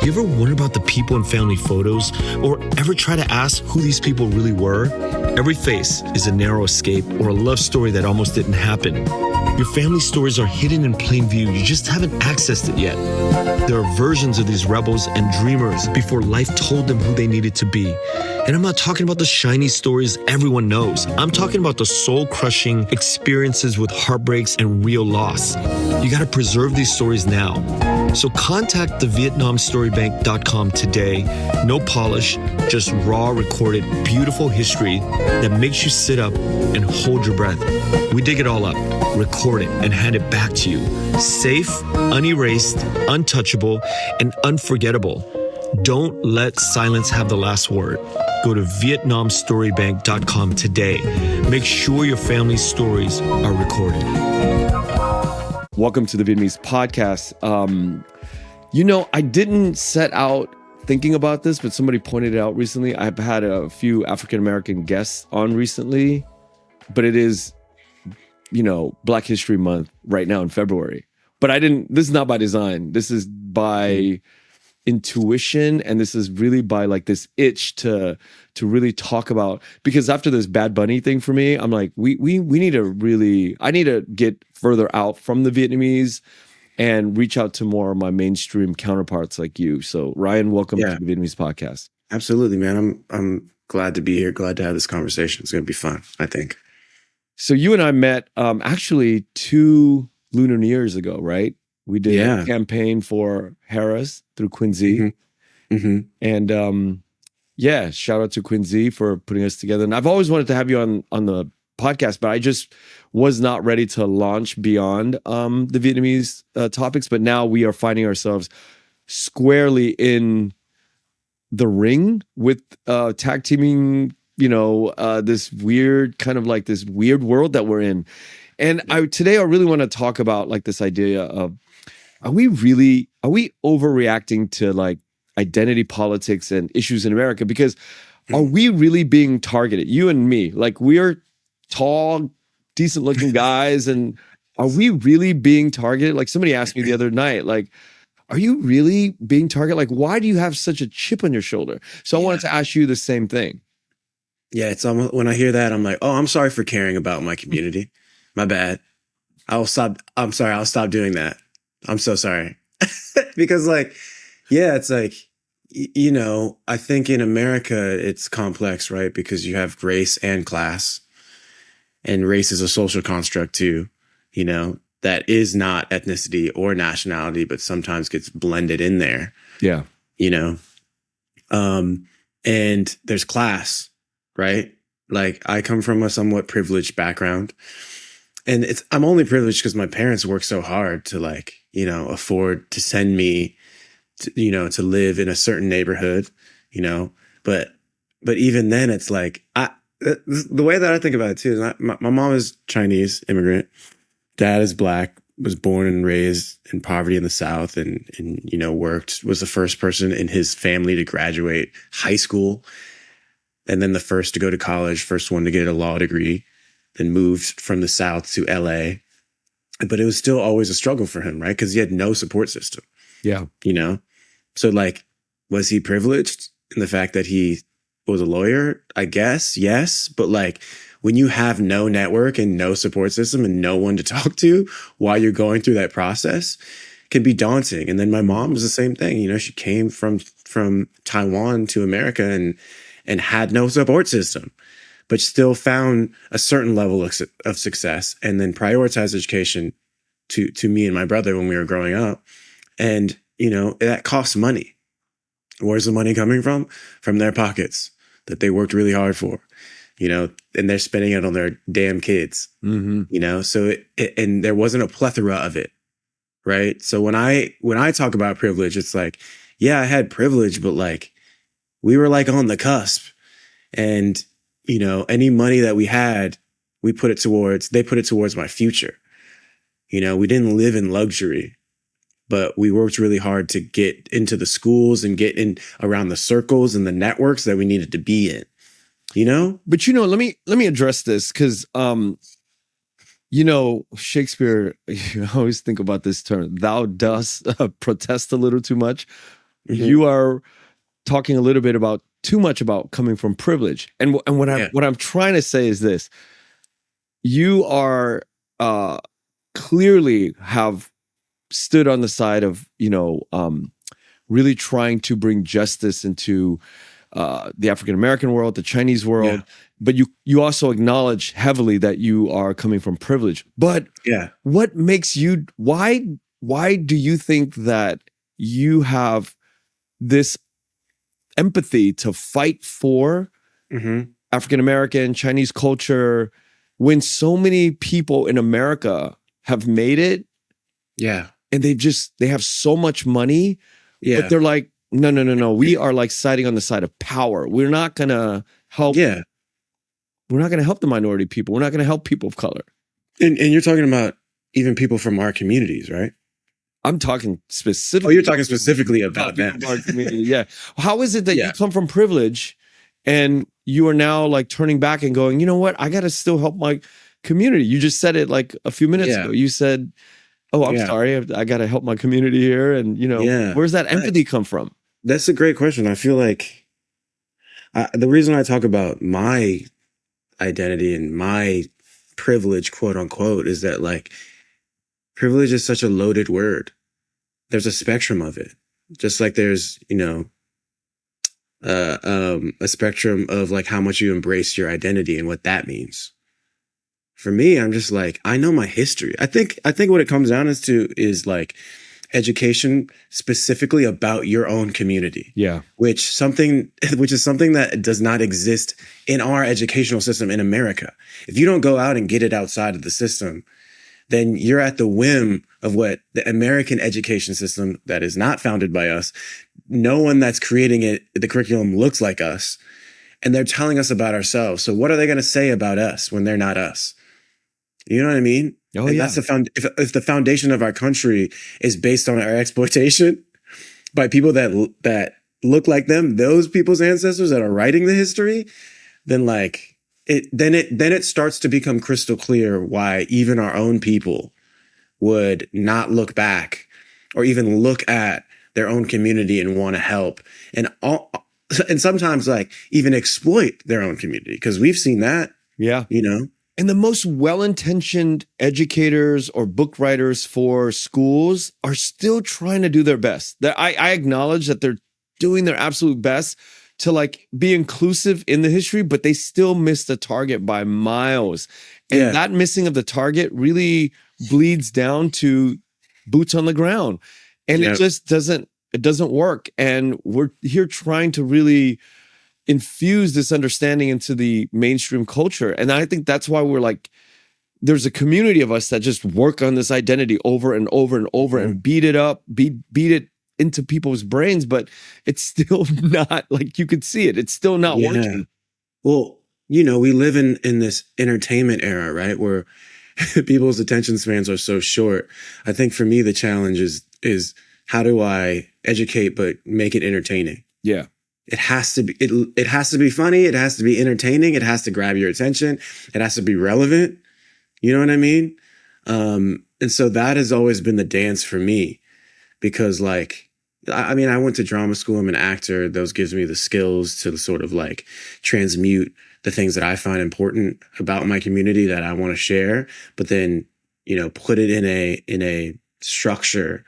You ever wonder about the people in family photos, or ever try to ask who these people really were? Every face is a narrow escape or a love story that almost didn't happen. Your family stories are hidden in plain view. You just haven't accessed it yet. There are versions of these rebels and dreamers before life told them who they needed to be. And I'm not talking about the shiny stories everyone knows. I'm talking about the soul-crushing experiences with heartbreaks and real loss. You got to preserve these stories now. So contact the VietnamStoryBank.com today. No polish, just raw, recorded, beautiful history that makes you sit up and hold your breath. We dig it all up, record it, and hand it back to you. Safe, unerased, untouchable, and unforgettable. Don't let silence have the last word. Go to VietnamStoryBank.com today. Make sure your family's stories are recorded. Welcome to the Vietnamese podcast. I didn't set out thinking about this, but somebody pointed it out recently. I've had a few African-American guests on recently, but it is, Black History Month right now in February. But this is not by design. This is by intuition, and this is really by like this itch to really talk about, because after this Bad Bunny thing for me, I'm like, we need to I need to get further out from the Vietnamese and reach out to more of my mainstream counterparts like you. So Ryan, welcome to the Vietnamese podcast. Absolutely, man. I'm glad to be here. Glad to have this conversation. It's going to be fun, I think. So you and I met actually 2 Lunar New Years ago, right? We did a campaign for Harris through Quincy. Mm-hmm. And shout out to Quincy for putting us together. And I've always wanted to have you on the podcast, but I just was not ready to launch beyond the Vietnamese topics. But now we are finding ourselves squarely in the ring with tag teaming, this weird kind of like this weird world that we're in. And today I really want to talk about like this idea of, are we overreacting to like identity politics and issues in America? Because are we really being targeted? You and me, like we're tall, decent looking guys. And are we really being targeted? Like somebody asked me the other night, like, are you really being targeted? Like, why do you have such a chip on your shoulder? So I wanted to ask you the same thing. Yeah, it's almost, when I hear that, I'm like, oh, I'm sorry for caring about my community. My bad. I'm sorry. I'll stop doing that. I'm so sorry. Because it's like, I think in America, it's complex, right? Because you have race and class, and race is a social construct too, that is not ethnicity or nationality, but sometimes gets blended in there. Yeah. And there's class, right? Like I come from a somewhat privileged background. And I'm only privileged because my parents work so hard to afford to send me to live in a certain neighborhood, but even then it's like, the way that I think about it too is my mom is Chinese immigrant. Dad is Black, was born and raised in poverty in the South and was the first person in his family to graduate high school. And then the first to go to college, first one to get a law degree. Then moved from the South to LA. But it was still always a struggle for him, right? Because he had no support system. Yeah. So was he privileged in the fact that he was a lawyer? I guess, yes. But when you have no network and no support system and no one to talk to while you're going through that process, it can be daunting. And then my mom was the same thing. She came from Taiwan to America and had no support system, but still found a certain level of success and then prioritized education to me and my brother when we were growing up. And, that costs money. Where's the money coming from? From their pockets that they worked really hard for, and they're spending it on their damn kids, so and there wasn't a plethora of it. Right. So when I talk about privilege, it's like, yeah, I had privilege, but we were on the cusp. And any money that we had, they put it towards my future. We didn't live in luxury, but we worked really hard to get into the schools and get in around the circles and the networks that we needed to be in, But let me address this because Shakespeare, you always think about this term, thou dost protest a little too much. you are talking a little bit about too much about coming from privilege. And what I'm trying to say is this: you are clearly have stood on the side of, really trying to bring justice into the African American world, the Chinese world, but you also acknowledge heavily that you are coming from privilege. But what makes you? Why do you think that you have this empathy to fight for African American, Chinese culture when so many people in America have made it? Yeah, and they have so much money, but they're like, no. We are like siding on the side of power. We're not gonna help. Yeah, we're not gonna help the minority people. We're not gonna help people of color. And you're talking about even people from our communities, right? I'm talking specifically. Oh, you're talking specifically about them. Our community. Yeah. How is it that you come from privilege and you are now like turning back and going, you know what? I got to still help my community. You just said it like a few minutes ago. You said, oh, I'm sorry. I got to help my community here. And, where's that empathy come from? That's a great question. I feel like the reason I talk about my identity and my privilege, quote unquote, is that like privilege is such a loaded word. There's a spectrum of it. Just like there's, a spectrum of like how much you embrace your identity and what that means. For me, I'm just like, I know my history. I think what it comes down is like education specifically about your own community. Yeah. Which is something that does not exist in our educational system in America. If you don't go out and get it outside of the system, then you're at the whim of what the American education system that is not founded by us. No one that's creating it, the curriculum looks like us, and they're telling us about ourselves. So what are they going to say about us when they're not us? You know what I mean? Oh, and that's if the foundation of our country is based on our exploitation by people that look like them, those people's ancestors that are writing the history, then like it starts to become crystal clear why even our own people would not look back or even look at their own community and want to help and sometimes like even exploit their own community, because we've seen that. Yeah. And the most well-intentioned educators or book writers for schools are still trying to do their best. I acknowledge that they're doing their absolute best to like be inclusive in the history, but they still miss the target by miles. And that missing of the target really bleeds down to boots on the ground. And it just doesn't work. And we're here trying to really infuse this understanding into the mainstream culture. And I think that's why we're like, there's a community of us that just work on this identity over and over and over and beat it up, beat it into people's brains, but it's still not like you could see it. It's still not working. Well, we live in this entertainment era, right? Where people's attention spans are so short. I think for me, the challenge is how do I educate, but make it entertaining? Yeah. It has to be, it has to be funny. It has to be entertaining. It has to grab your attention. It has to be relevant. You know what I mean? And so that has always been the dance for me, because like, I mean, I went to drama school. I'm an actor. Those gives me the skills to sort of like transmute the things that I find important about my community that I want to share, but then, put it in a structure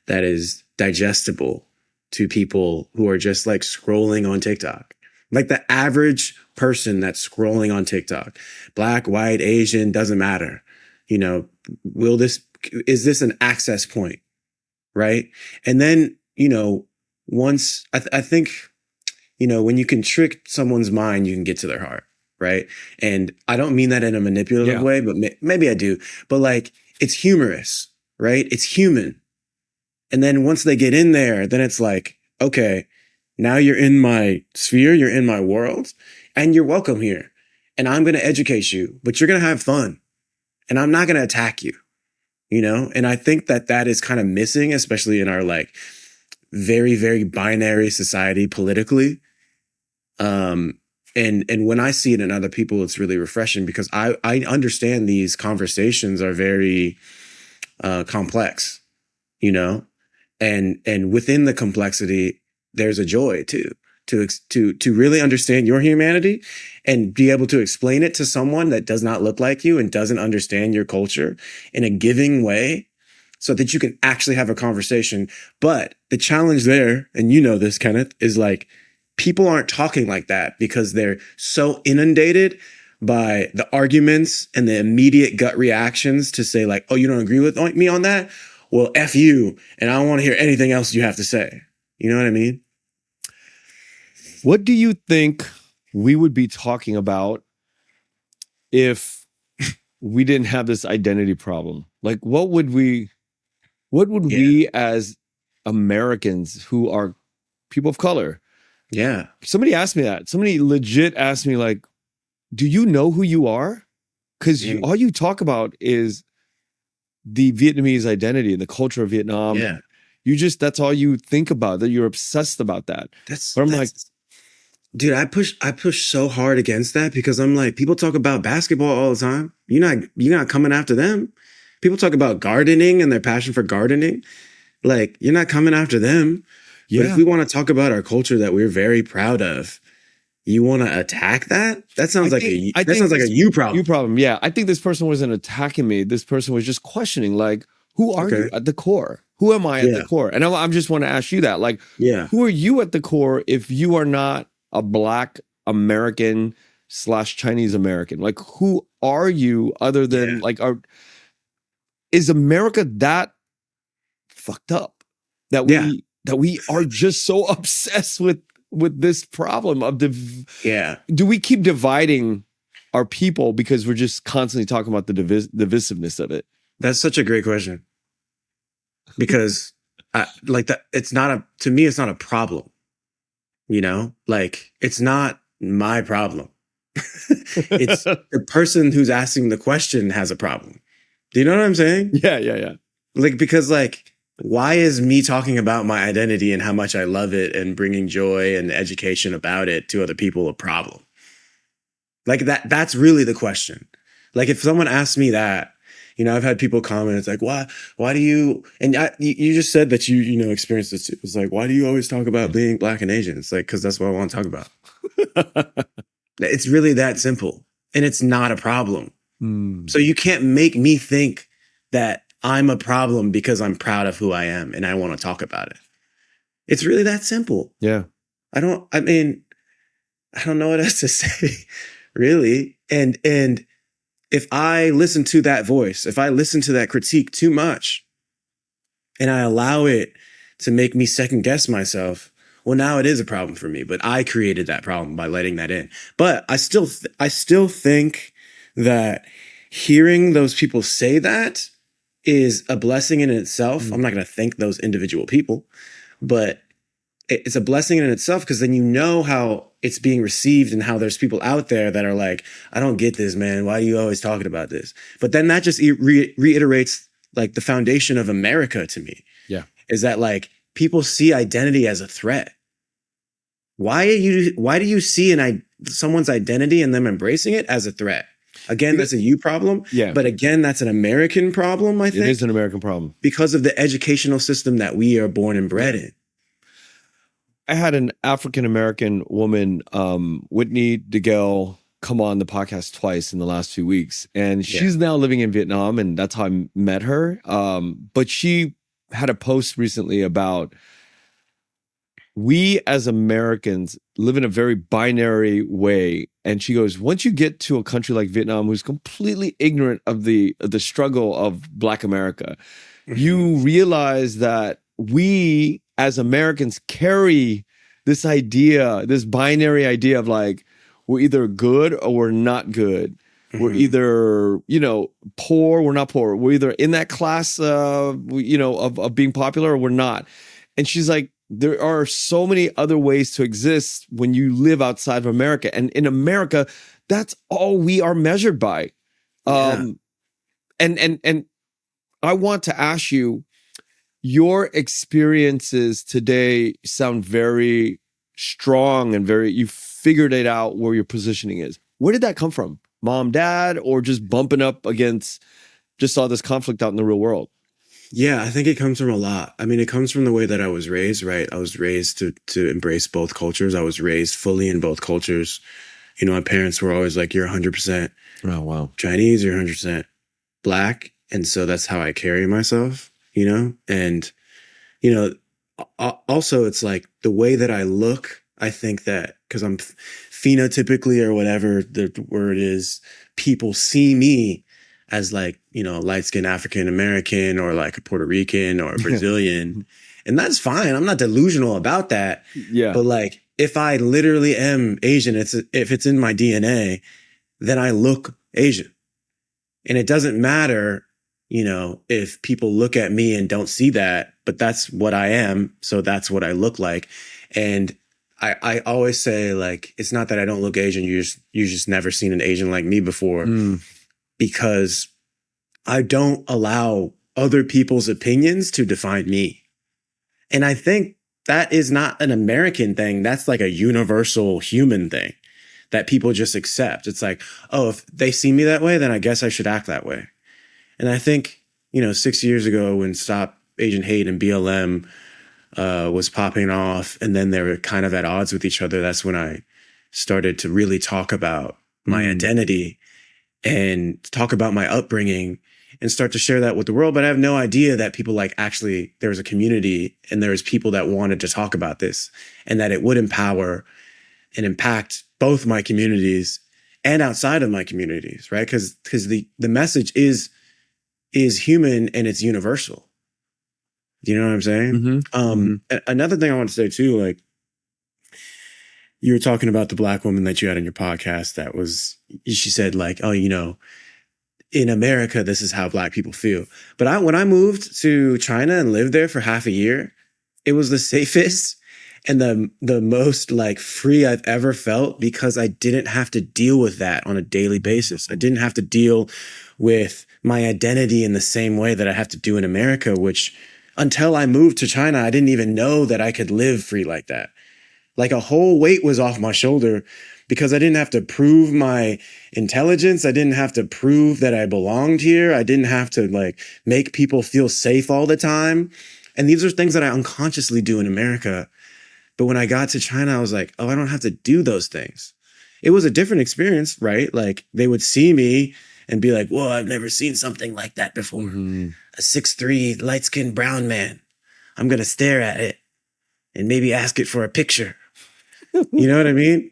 that is digestible to people who are just like scrolling on TikTok. Like the average person that's scrolling on TikTok, Black, white, Asian, doesn't matter. Is this an access point? Right. And then, once I think, when you can trick someone's mind, you can get to their heart. Right. And I don't mean that in a manipulative way, but maybe I do. But like, it's humorous, right? It's human. And then once they get in there, then it's like, okay, now you're in my sphere, you're in my world, and you're welcome here. And I'm going to educate you, but you're going to have fun. And I'm not going to attack you, And I think that is kind of missing, especially in our like very, very binary society politically. And when I see it in other people, it's really refreshing, because I understand these conversations are very complex, and within the complexity, there's a joy too. To really understand your humanity and be able to explain it to someone that does not look like you and doesn't understand your culture in a giving way so that you can actually have a conversation. But the challenge there, and you know this, Kenneth, is like people aren't talking like that because they're so inundated by the arguments and the immediate gut reactions to say like, oh, you don't agree with me on that? Well, F you, and I don't want to hear anything else you have to say. You know what I mean? What do you think we would be talking about if we didn't have this identity problem? Like, what would we as Americans who are people of color? Yeah. Somebody asked me that. Somebody legit asked me, like, do you know who you are? Because all you talk about is the Vietnamese identity and the culture of Vietnam. Yeah. That's all you think about, that you're obsessed about that. But I'm like, dude, I push so hard against that because I'm like, people talk about basketball all the time. You're not coming after them. People talk about gardening and their passion for gardening. Like, you're not coming after them. Yeah. But if we want to talk about our culture that we're very proud of, you want to attack that? That sounds like a you problem. You problem, yeah. I think this person wasn't attacking me. This person was just questioning, like, who are you at the core? Who am I at the core? And I'm just want to ask you that, like, who are you at the core if you are not a Black American / Chinese American? Like, who are you other than like, is America that fucked up that we are just so obsessed with this problem of do we keep dividing our people because we're just constantly talking about the divisiveness of it? That's such a great question. Because like that, to me, it's not a problem. You know, like it's not my problem. It's the person who's asking the question has a problem. Do you know what I'm saying? Yeah. Like, because like, why is me talking about my identity and how much I love it and bringing joy and education about it to other people a problem? Like that's really the question. Like if someone asks me that, you know, I've had people comment, it's like, why do you, and you just said that you experienced this too. It's like, why do you always talk about being Black and Asian? It's like, cause that's what I want to talk about. It's really that simple. And it's not a problem. So you can't make me think that I'm a problem because I'm proud of who I am and I want to talk about it. It's really that simple. Yeah. I don't know what else to say, really. And if I listen to that voice, if I listen to that critique too much and I allow it to make me second guess myself, well, now it is a problem for me, but I created that problem by letting that in. But I still think that hearing those people say that is a blessing in itself. I'm not going to thank those individual people, but it's a blessing in itself because then you know how it's being received and how there's people out there that are like, I don't get this, man. Why are you always talking about this? But then that just reiterates like the foundation of America to me. Yeah. Is that like people see identity as a threat. Why do you see someone's identity and them embracing it as a threat? Again, that's a you problem. Yeah. But again, that's an American problem, I think. It is an American problem. Because of the educational system that we are born and bred in. I had an African-American woman, Whitney DeGale, come on the podcast twice in the last 2 weeks. And she's now living in Vietnam, and that's how I met her. But she had a post recently about we as Americans live in a very binary way. And she goes, once you get to a country like Vietnam, who's completely ignorant of the struggle of Black America, you realize that we as Americans carry this idea, this binary idea of like, we're either good or we're not good. We're either, poor, we're not poor. We're either in that class, of being popular or we're not. And she's like, there are so many other ways to exist when you live outside of America. And in America, that's all we are measured by. And I want to ask you, your experiences today sound very strong and you figured it out where your positioning is. Where did that come from? Mom, dad, or just bumping up against just all this conflict out in the real world? Yeah, I think it comes from a lot. I mean, it comes from the way that I was raised, right? I was raised to embrace both cultures. I was raised fully in both cultures. You know, my parents were always like, you're 100% Oh, wow. Chinese, you're 100% black. And so that's how I carry myself, you know? And, you know, also it's like the way that I look, I think that because I'm phenotypically or whatever the word is, people see me as like, you know, light-skinned African American or like a Puerto Rican or a Brazilian. And that's fine. I'm not delusional about that. Yeah. But like, if I literally am Asian, if it's in my DNA, then I look Asian. And it doesn't matter, you know, if people look at me and don't see that, but that's what I am. So that's what I look like. And I always say, like, it's not that I don't look Asian. You just never seen an Asian like me before, because I don't allow other people's opinions to define me. And I think that is not an American thing. That's like a universal human thing that people just accept. It's like, oh, if they see me that way, then I guess I should act that way. And I think, you know, 6 years ago when Stop Asian Hate and BLM was popping off, and then they were kind of at odds with each other, that's when I started to really talk about my identity and talk about my upbringing and start to share that with the world. But I have no idea that people like actually there was a community and there was people that wanted to talk about this and that it would empower and impact both my communities and outside of my communities, right? Because the message is human and it's universal. Do you know what I'm saying? Another thing I want to say too, like you were talking about the Black woman that you had on your podcast that was, she said like, oh, you know, in America, this is how Black people feel. But when I moved to China and lived there for half a year, it was the safest and the most like free I've ever felt, because I didn't have to deal with that on a daily basis. I didn't have to deal with my identity in the same way that I have to do in America, which until I moved to China, I didn't even know that I could live free like that. Like a whole weight was off my shoulder because I didn't have to prove my intelligence. I didn't have to prove that I belonged here. I didn't have to like make people feel safe all the time. And these are things that I unconsciously do in America. But when I got to China, I was like, oh, I don't have to do those things. It was a different experience, right? Like they would see me and be like, whoa, I've never seen something like that before. A 6'3", light-skinned brown man. I'm going to stare at it and maybe ask it for a picture. You know what I mean?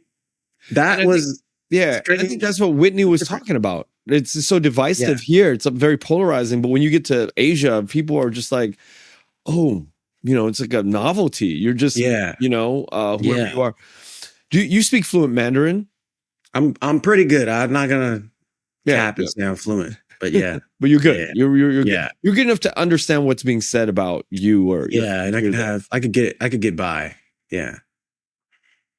That was... I think that's what Whitney was talking about. It's so divisive here. It's very polarizing. But when you get to Asia, people are just like, oh, you know, it's like a novelty. You're just, you know, whoever you are. Do you speak fluent Mandarin? I'm pretty good. I'm not gonna cap and say I'm fluent, but yeah. But you're good. You're good. You're good enough to understand what's being said about you, or and I could get by. Yeah.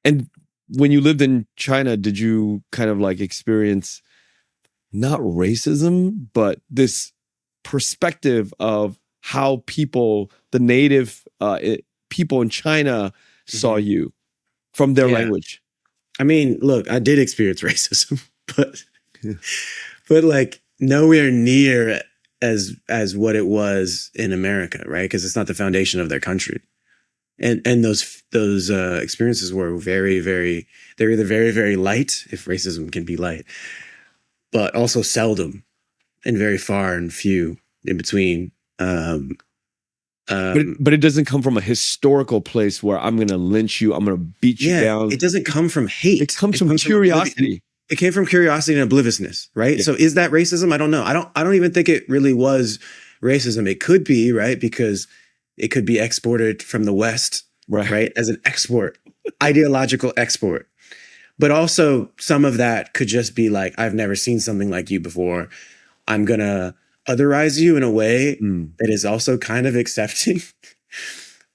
And when you lived in China, did you kind of like experience not racism, but this perspective of how people, the native people in China saw you from their language? I mean, look, I did experience racism, but like nowhere near as what it was in America, right? Because it's not the foundation of their country. And those experiences were very, very, they're either very, very light, if racism can be light, but also seldom and very far and few in between. But it doesn't come from a historical place where I'm going to lynch you, I'm going to beat you down. It doesn't come from hate. It comes from curiosity. It came from curiosity and obliviousness, right? Yeah. So is that racism? I don't know. I don't even think it really was racism. It could be, right? Because it could be exported from the West, right? As an export, ideological export. But also some of that could just be like, I've never seen something like you before. I'm going to otherize you in a way that is also kind of accepting.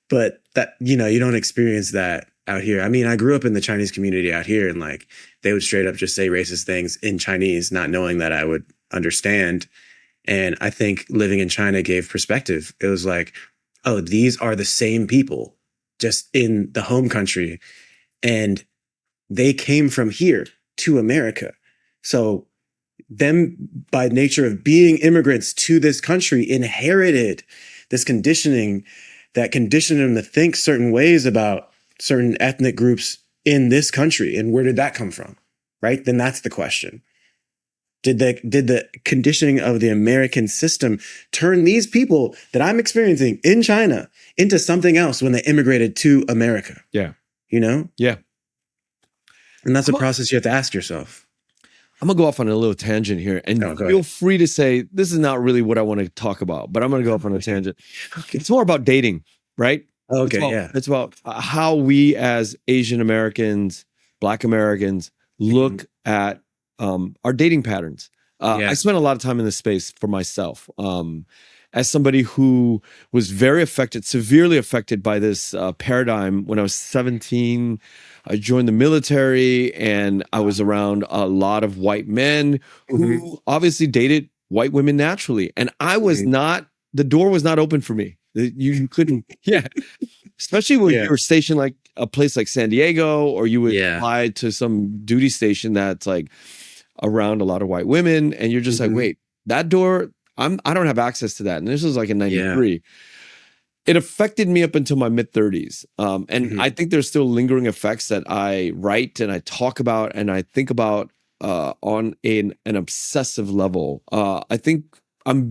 But that, you know, you don't experience that out here. I mean, I grew up in the Chinese community out here, and like they would straight up just say racist things in Chinese, not knowing that I would understand. And I think living in China gave perspective. It was like, oh, these are the same people just in the home country. And they came from here to America. So them, by nature of being immigrants to this country, inherited this conditioning that conditioned them to think certain ways about certain ethnic groups in this country. And where did that come from? Right? Then that's the question. Did the conditioning of the American system turn these people that I'm experiencing in China into something else when they immigrated to America? Yeah. You know? Yeah. And that's a process you have to ask yourself. I'm going to go off on a little tangent here, and feel free to say, this is not really what I want to talk about, but I'm going to go off on a tangent. It's more about dating, right? Okay, It's about how we as Asian Americans, Black Americans look at our dating patterns. I spent a lot of time in this space for myself. As somebody who was very affected, severely affected by this paradigm when I was 17, I joined the military and I was around a lot of white men who obviously dated white women naturally. And I was not, the door was not open for me. You couldn't, especially when you were stationed like a place like San Diego, or you would apply to some duty station that's like around a lot of white women. And you're just like, wait, that door, I don't have access to that. And this was like in 93. It affected me up until my mid 30s. And I think there's still lingering effects that I write and I talk about and I think about on an obsessive level. I think I'm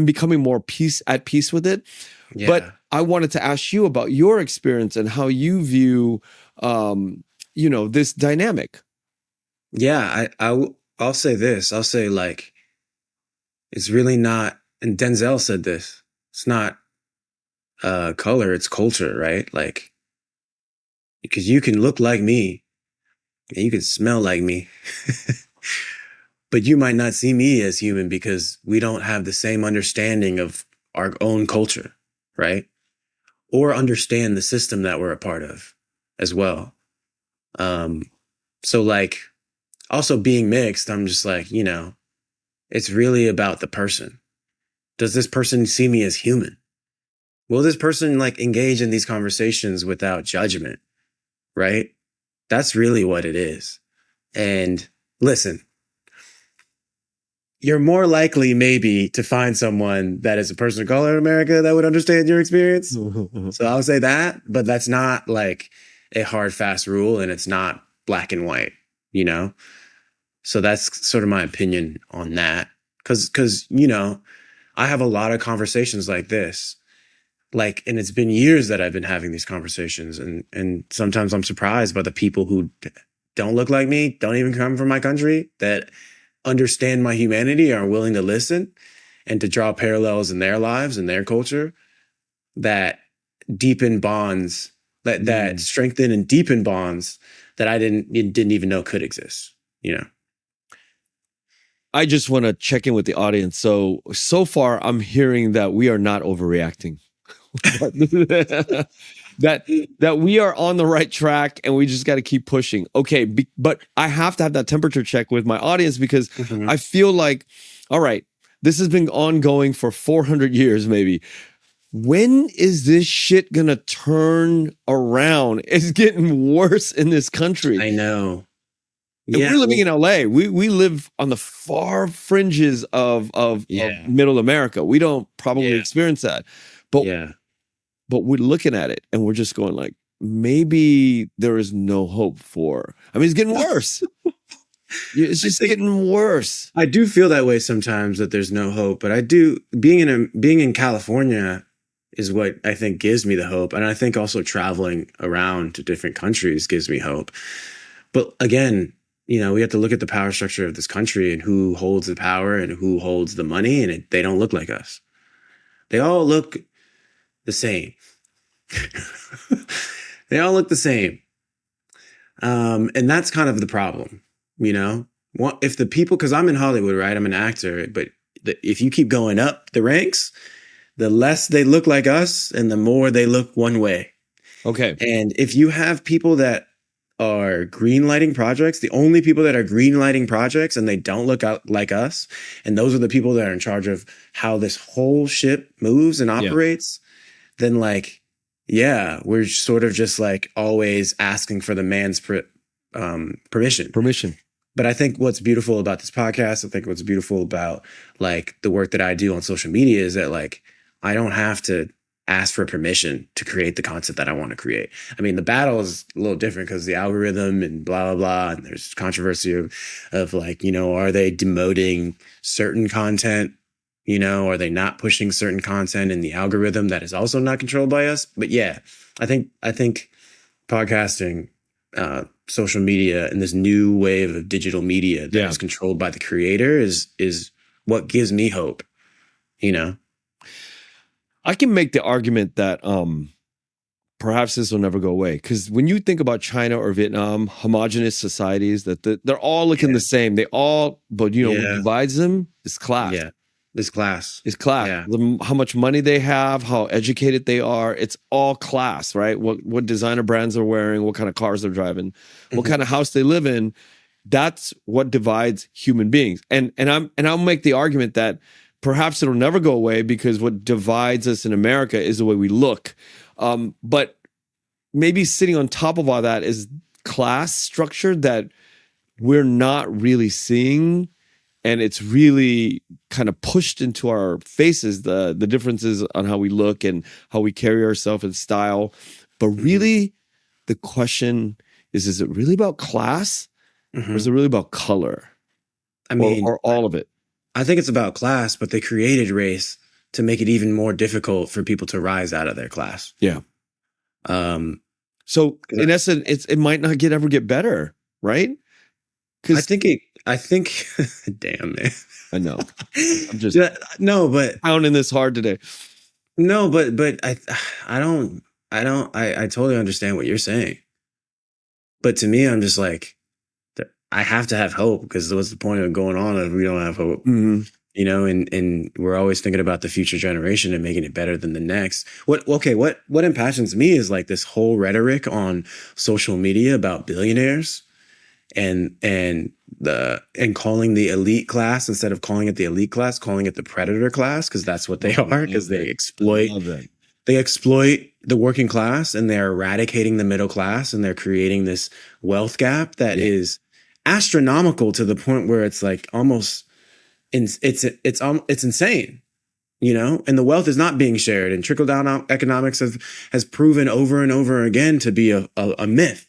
becoming more at peace with it. But I wanted to ask you about your experience and how you view, this dynamic. Yeah, I'll say this. I'll say, like, it's really not, and Denzel said this, it's not color, it's culture, right? Like, because you can look like me and you can smell like me, but you might not see me as human because we don't have the same understanding of our own culture, right? Or understand the system that we're a part of as well. So, like, also being mixed, I'm just like, it's really about the person. Does this person see me as human? Will this person like engage in these conversations without judgment? Right? That's really what it is. And listen, you're more likely maybe to find someone that is a person of color in America that would understand your experience. So I'll say that, but that's not like a hard, fast rule, and it's not black and white, So that's sort of my opinion on that. Cause I have a lot of conversations like this, and it's been years that I've been having these conversations, and sometimes I'm surprised by the people who don't look like me, don't even come from my country, that understand my humanity, are willing to listen and to draw parallels in their lives and their culture that deepen bonds, that strengthen and deepen bonds that I didn't even know could exist, I just want to check in with the audience. So far, I'm hearing that we are not overreacting. that we are on the right track and we just got to keep pushing. Okay, but I have to have that temperature check with my audience because I feel like, all right, this has been ongoing for 400 years maybe. When is this shit gonna turn around? It's getting worse in this country. I know. And we're living in LA. We live on the far fringes of middle America. We don't probably experience that. But we're looking at it and we're just going like, maybe there is no hope for. I mean, it's getting worse. It's just getting worse. I do feel that way sometimes, that there's no hope. But I do, being in California is what I think gives me the hope. And I think also traveling around to different countries gives me hope. But again, we have to look at the power structure of this country and who holds the power and who holds the money. And they don't look like us. They all look the same. They all look the same. And that's kind of the problem, if the people, because I'm in Hollywood, right? I'm an actor, but if you keep going up the ranks, the less they look like us and the more they look one way. Okay. And if you have people that are green lighting projects, the only people that are green lighting projects and they don't look out like us, and those are the people that are in charge of how this whole ship moves and operates, then we're sort of just like always asking for the man's permission. But I think what's beautiful about this podcast, I think what's beautiful about like the work that I do on social media is that like I don't have to ask for permission to create the content that I want to create. I mean, the battle is a little different because the algorithm and blah, blah, blah. And there's controversy of like, are they demoting certain content? Are they not pushing certain content in the algorithm that is also not controlled by us? But yeah, I think podcasting, social media, and this new wave of digital media that is controlled by the creator is what gives me hope. I can make the argument that perhaps this will never go away, because when you think about China or Vietnam, homogenous societies, that they're all looking the same. They all, but what divides them is class. Yeah, this class. It's class. Yeah. How much money they have, how educated they are. It's all class, right? What designer brands they're wearing, what kind of cars they're driving, what kind of house they live in. That's what divides human beings. And I'll make the argument that perhaps it'll never go away, because what divides us in America is the way we look. But maybe sitting on top of all that is class structure that we're not really seeing. And it's really kind of pushed into our faces, the differences on how we look and how we carry ourselves and style. But really, the question is it really about class? Or is it really about color? I mean, or all of it? I think it's about class, but they created race to make it even more difficult for people to rise out of their class. Yeah. So in essence, it might not ever get better, right? I think, damn, man. I know. I'm just pounding this hard today. No, but I totally understand what you're saying. But to me, I'm just like, I have to have hope, because what's the point of going on if we don't have hope? And we're always thinking about the future generation and making it better than the next. What impassions me is like this whole rhetoric on social media about billionaires and calling the elite class, instead of calling it the elite class, calling it the predator class, because that's what they are, because they exploit the working class, and they're eradicating the middle class, and they're creating this wealth gap that is astronomical, to the point where it's like almost it's insane, and the wealth is not being shared, and trickle down economics has proven over and over again to be a myth,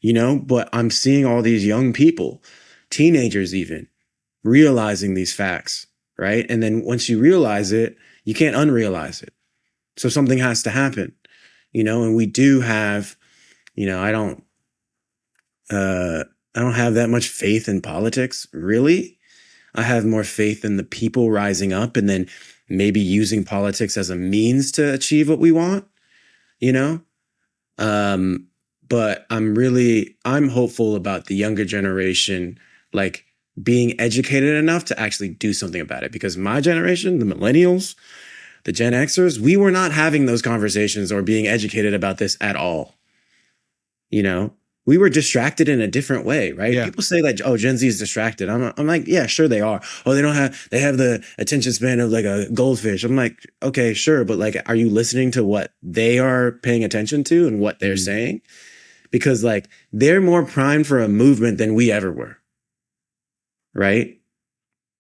but I'm seeing all these young people, teenagers even, realizing these facts, right? And then once you realize it, you can't unrealize it. So something has to happen, and we do have, I don't have that much faith in politics, really. I have more faith in the people rising up and then maybe using politics as a means to achieve what we want, but I'm hopeful about the younger generation, like being educated enough to actually do something about it. Because my generation, the millennials, the Gen Xers, we were not having those conversations or being educated about this at all. We were distracted in a different way, right? Yeah. People say that, Gen Z is distracted. I'm like, yeah, sure they are. They have the attention span of like a goldfish. I'm like, okay, sure. But like, are you listening to what they are paying attention to and what they're saying? Because like, they're more primed for a movement than we ever were, right?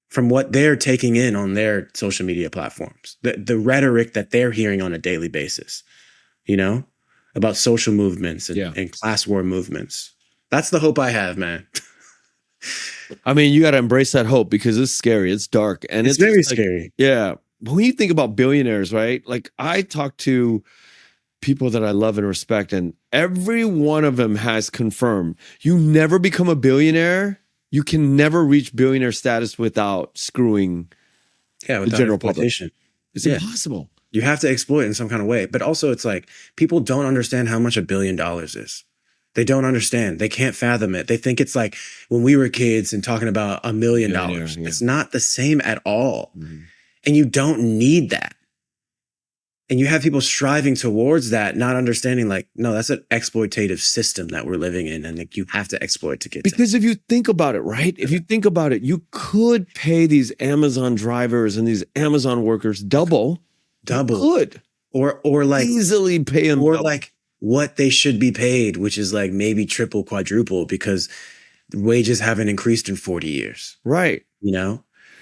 From what they're taking in on their social media platforms, the rhetoric that they're hearing on a daily basis, about social movements and class war movements. That's the hope I have, man. I mean, you got to embrace that hope, because it's scary. It's dark. And it's very scary. Yeah. But when you think about billionaires, right? Like, I talk to people that I love and respect, and every one of them has confirmed, you never become a billionaire. You can never reach billionaire status without screwing the general public. It's impossible. You have to exploit it in some kind of way. But also, it's like, people don't understand how much $1 billion is. They don't understand. They can't fathom it. They think it's like when we were kids and talking about $1 million. Yeah. It's not the same at all. And you don't need that. And you have people striving towards that, not understanding like, no, that's an exploitative system that we're living in. And like, you have to exploit to get to. Because if you think about it, right? If you think about it, you could pay these Amazon drivers and these Amazon workers double. Good. Or like easily pay them. Or like what they should be paid, which is like maybe triple, quadruple, because the wages haven't increased in 40 years. Right.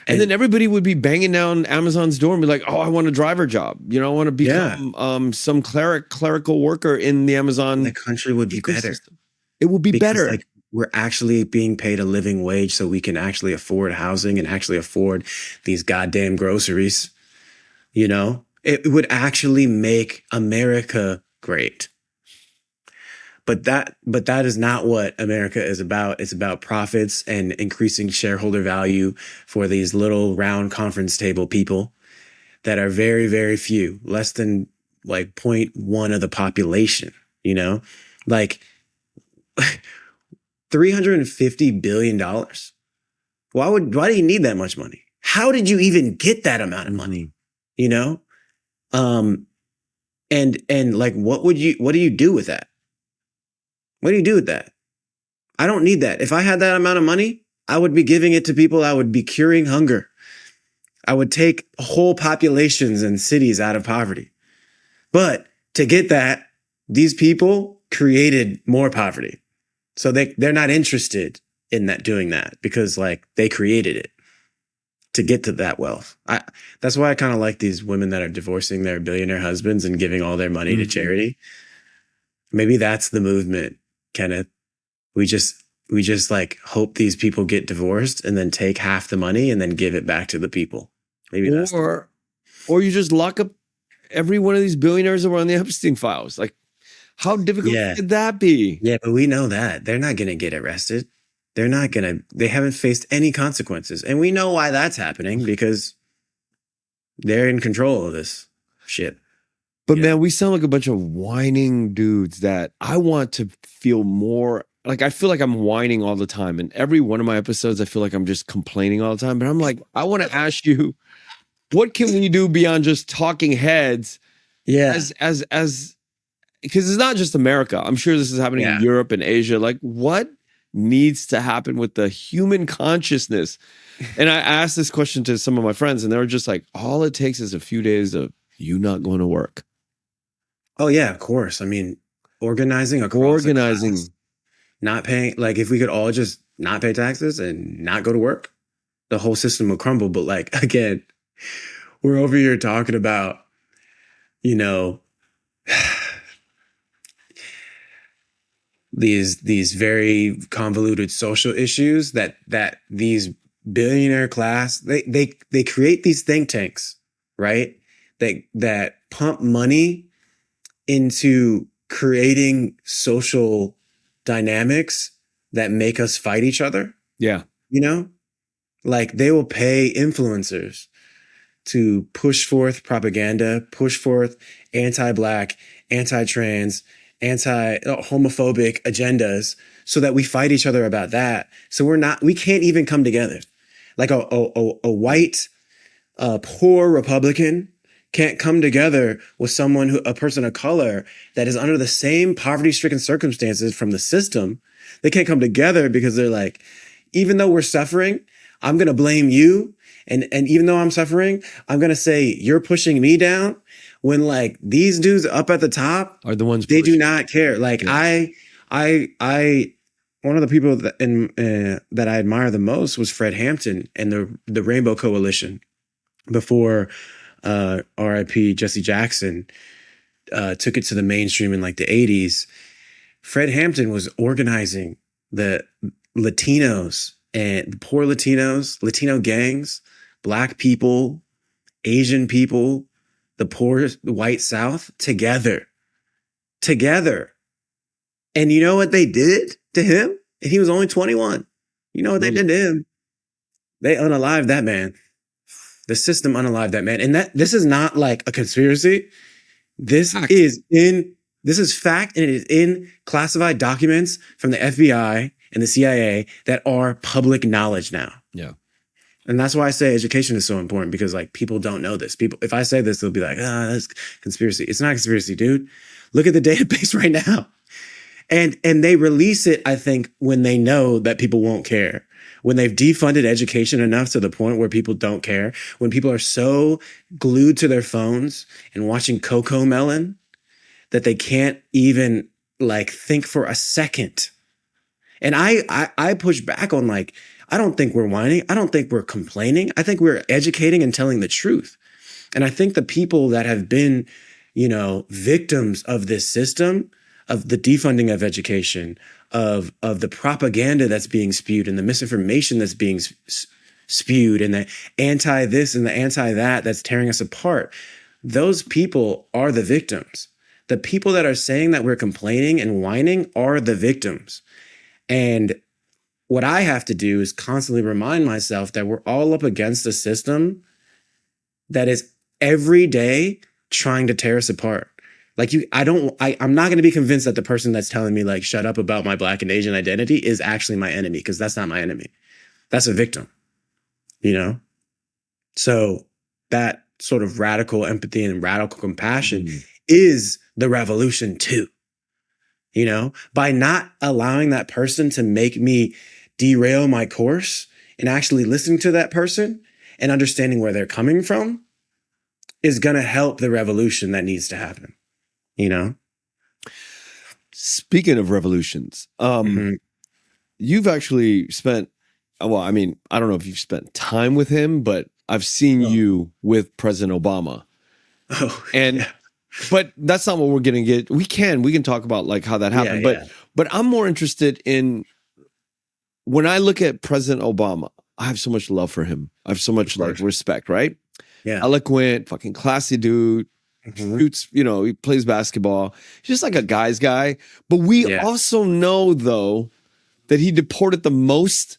And then everybody would be banging down Amazon's door and be like, "Oh, I want a driver job. You know, I want to become some clerical worker in the Amazon." The country would be better. It will be better. Like, we're actually being paid a living wage so we can actually afford housing and actually afford these goddamn groceries. You know, it would actually make America great. But that is not what America is about. It's about profits and increasing shareholder value for these little round conference table people that are very, very few, less than like 0.1 of the population, you know? Like $350 billion. Why do you need that much money? How did you even get that amount of money? You know? And like, what do you do with that? What do you do with that? I don't need that. If I had that amount of money, I would be giving it to people. I would be curing hunger. I would take whole populations and cities out of poverty. But to get that, these people created more poverty. So they're not interested in doing that because like they created it to get to that wealth. That's why I kind of like these women that are divorcing their billionaire husbands and giving all their money to charity. Maybe that's the movement, Kenneth. We just like hope these people get divorced and then take half the money and then give it back to the people. Maybe that's or you just lock up every one of these billionaires that were on the Epstein files. Like, how difficult could that be? Yeah, but we know that they're not going to get arrested. They haven't faced any consequences. And we know why that's happening because they're in control of this shit. But man, we sound like a bunch of whining dudes that I want to feel more like. I feel like I'm whining all the time. And every one of my episodes, I feel like I'm just complaining all the time. But I'm like, I want to ask you, what can we do beyond just talking heads? Yeah. As because it's not just America. I'm sure this is happening in Europe and Asia. Like, what needs to happen with the human consciousness? And I asked this question to some of my friends, and they were just like, all it takes is a few days of you not going to work. Oh yeah, of course. I mean, organizing, not paying. Like, if we could all just not pay taxes and not go to work, the whole system would crumble. But like, again, we're over here talking about, you know, these very convoluted social issues that these billionaire class, they create these think tanks, right? That pump money into creating social dynamics that make us fight each other. Yeah. You know, like they will pay influencers to push forth propaganda, push forth anti-Black, anti-trans, anti-homophobic agendas so that we fight each other about that. So we can't even come together. Like a white, poor Republican can't come together with a person of color that is under the same poverty-stricken circumstances from the system. They can't come together because they're like, even though we're suffering, I'm going to blame you. And even though I'm suffering, I'm going to say you're pushing me down, when like these dudes up at the top are the ones they do not care. Like I one of the people that I admire the most was Fred Hampton and the Rainbow Coalition before R.I.P. Jesse Jackson took it to the mainstream in like the 80s. Fred Hampton was organizing the Latinos and the poor Latinos, Latino gangs, Black people, Asian people, the poor white South together. And you know what they did to him? And he was only 21. You know what they did to him? They unalived that man. The system unalived that man. And this is not like a conspiracy. This is fact, and it is in classified documents from the FBI and the CIA that are public knowledge now. Yeah. And that's why I say education is so important, because like people don't know this. People, if I say this, they'll be like, that's conspiracy. It's not a conspiracy, dude. Look at the database right now. And they release it, I think, when they know that people won't care. When they've defunded education enough to the point where people don't care. When people are so glued to their phones and watching Coco Melon that they can't even like think for a second. And I push back on like, I don't think we're whining. I don't think we're complaining. I think we're educating and telling the truth. And I think the people that have been, victims of this system, of the defunding of education, of the propaganda that's being spewed and the misinformation that's being spewed and the anti this and the anti that that's tearing us apart, those people are the victims. The people that are saying that we're complaining and whining are the victims. And what I have to do is constantly remind myself that we're all up against a system that is every day trying to tear us apart. Like I'm not going to be convinced that the person that's telling me like, shut up about my Black and Asian identity is actually my enemy, because that's not my enemy. That's a victim, So that sort of radical empathy and radical compassion is the revolution too, by not allowing that person to make me derail my course and actually listening to that person and understanding where they're coming from is going to help the revolution that needs to happen, Speaking of revolutions, you've actually spent, well, I mean, I don't know if you've spent time with him, but I've seen you with President Obama. Oh, and yeah. But that's not what we're going to get. We can talk about like how that happened, but I'm more interested in, when I look at President Obama, I have so much love for him. I have so much like respect, right? Yeah. Eloquent, fucking classy dude. Shoots, he plays basketball. He's just like a guy's guy. But we also know, though, that he deported the most